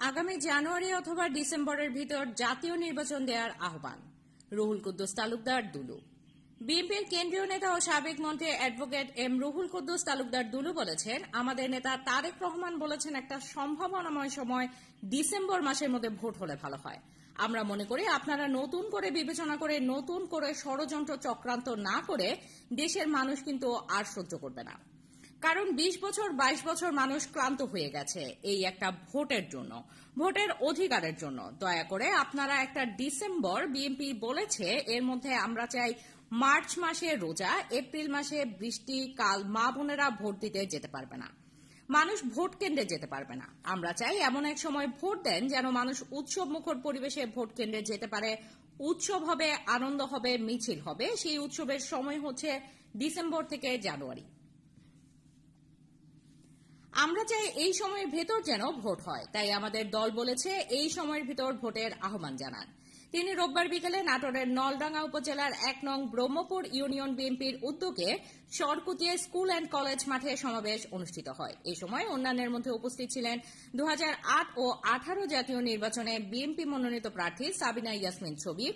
আগামী জানুয়ারি অথবা ডিসেম্বরের ভিতর জাতীয় নির্বাচন দেওয়ার আহ্বান রুহুল কুদ্দুস তালুকদার দুলু। বিএনপির কেন্দ্রীয় নেতা ও সাবেক মন্ত্রী অ্যাডভোকেট এম রুহুল কুদ্দুস তালুকদার দুলু বলেছেন, আমাদের নেতা তারেক রহমান বলেছেন একটা সম্ভাবনাময় সময় ডিসেম্বর মাসের মধ্যে ভোট হলে ভালো হয়। আমরা মনে করি আপনারা নতুন করে বিবেচনা করে নতুন করে ষড়যন্ত্র চক্রান্ত না করে দেশের মানুষ কিন্তু আর সহ্য করবে না। কারণ ২০ বছর ২২ বছর মানুষ ক্লান্ত হয়ে গেছে এই একটা ভোটের জন্য, ভোটের অধিকারের জন্য। দয়া করে আপনারা একটা ডিসেম্বর, বিএনপি বলেছে এর মধ্যে আমরা চাই মার্চ মাসে রোজা, এপ্রিল মাসে বৃষ্টি, কাল মা বোনেরা ভোট দিতে যেতে পারবে না, মানুষ ভোট কেন্দ্রে যেতে পারবে না। আমরা চাই এমন এক সময় ভোট দেন যেন মানুষ উৎসব মুখর পরিবেশে ভোট কেন্দ্রে যেতে পারে, উৎসব হবে, আনন্দ হবে, মিছিল হবে। সেই উৎসবের সময় হচ্ছে ডিসেম্বর থেকে জানুয়ারি। আমরা চাই এই সময়ের ভেতর যেন ভোট হয়, তাই আমাদের দল বলেছে এই সময়ের ভিতর ভোটের আহ্বান জানান। তিনি রোববার বিকেলে নাটোরের নলডাঙ্গা উপজেলার ১ নং ব্রহ্মপুর ইউনিয়ন বিএনপির উদ্যোগে সরকুতিয়া স্কুল অ্যান্ড কলেজ মাঠে সমাবেশ অনুষ্ঠিত হয়। এই সময় অন্যান্যের মধ্যে উপস্থিত ছিলেন ২০০৮ ও ১৮ জাতীয় নির্বাচনে বিএনপি মনোনীত প্রার্থী সাবিনা ইয়াসমিন ছবি,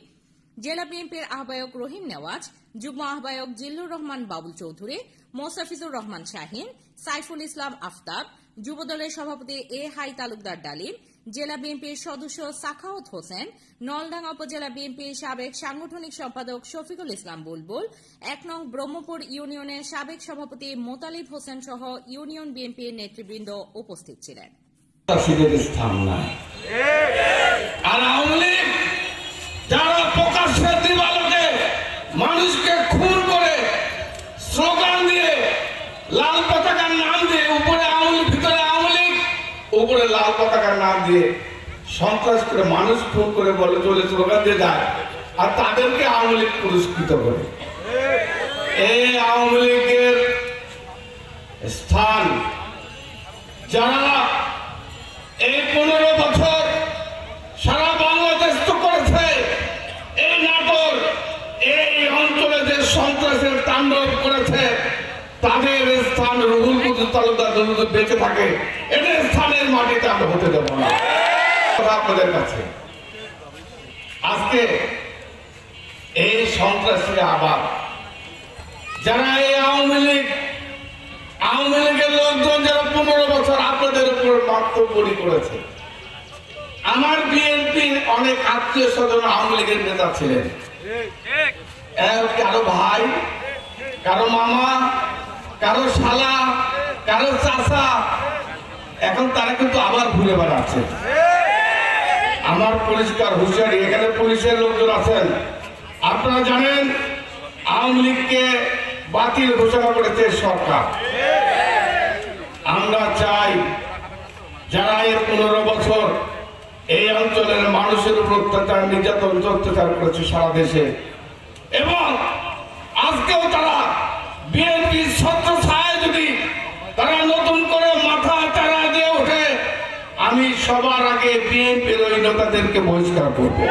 জেলা বিএনপির আহ্বায়ক রহিম নেওয়াজ, যুগ্ম আহ্বায়ক জিল্লুর রহমান বাবুল চৌধুরী, মোস্তাফিজুর রহমান শাহিন, সাইফুল ইসলাম আফতাব, যুবদলের সভাপতি এ হাই তালুকদার ডালিম, জেলা বিএনপির সদস্য সাখাওয়াত হোসেন, নলডাঙ্গা উপজেলা বিএনপির সাবেক সাংগঠনিক সম্পাদক শফিকুল ইসলাম বুলবুল, ১ নং ব্রহ্মপুর ইউনিয়নের সাবেক সভাপতি মোতালিব হোসেন সহ ইউনিয়ন বিএনপির নেতৃবৃন্দ উপস্থিত ছিলেন। যারা প্রকাশ্যে দিবালোকে মানুষকে খুন করে স্লোগান দিয়ে লাল পতাকার নাম দিয়ে উপরে আওয়ামী লীগ, ভিতরে আওয়ামী লীগ, উপরে লাল পতাকার নাম দিয়ে সন্ত্রাস করে মানুষ খুন করে বলে চলে স্লোগান দিয়ে যায়, আর তাদেরকে আওয়ামী লীগ পুরস্কৃত করে। এই আওয়ামী লীগের স্থান যারা এই ১৫ বছর সারা বাংলাদেশ তো করেছে, এই নাটোর এই অঞ্চলে যে সন্ত্রাসের তাণ্ডব করেছে তাদের স্থান রুহুল কুদ্দুস তালুকদার যদি বেঁচে থাকে এদের স্থানের মাটিতে আমরা হতে দেব না। আপনাদের কাছে আজকে এই সন্ত্রাসীরা আবার যারা এই আওয়ামী লীগের লোকজন যারা ১৫ বছর আপনাদের উপর মাতব্বরি করেছে। আমার বিএনপির অনেক আত্মীয় স্বজন আওয়ামী লীগের নেতা ছিলেন, কারো ভাই, কারো মামা, কারো শালা, কারো চাচা, এখন তারা কিন্তু আবার ঘুরে বেড়াচ্ছে। আমার পরিষ্কার হুঁশিয়ারি, এখানে পুলিশের লোকজন আছেন, আপনারা জানেন আওয়ামী লীগকে বাতিল ঘোষণা করেছে সরকার। আমরা চাই যারা এর ১৫ বছর এই অঞ্চলের মানুষের উপর অত্যাচার, নির্যাতন, অত্যাচার করেছে সারা দেশে, এবং আজকেও তারা বিএনপির ছত্রছায়ায় যদি তারা নতুন করে মাথা চারা দিয়ে ওঠে, আমি সবার আগে বিএনপির ওই নেতাদেরকে বহিষ্কার করবো।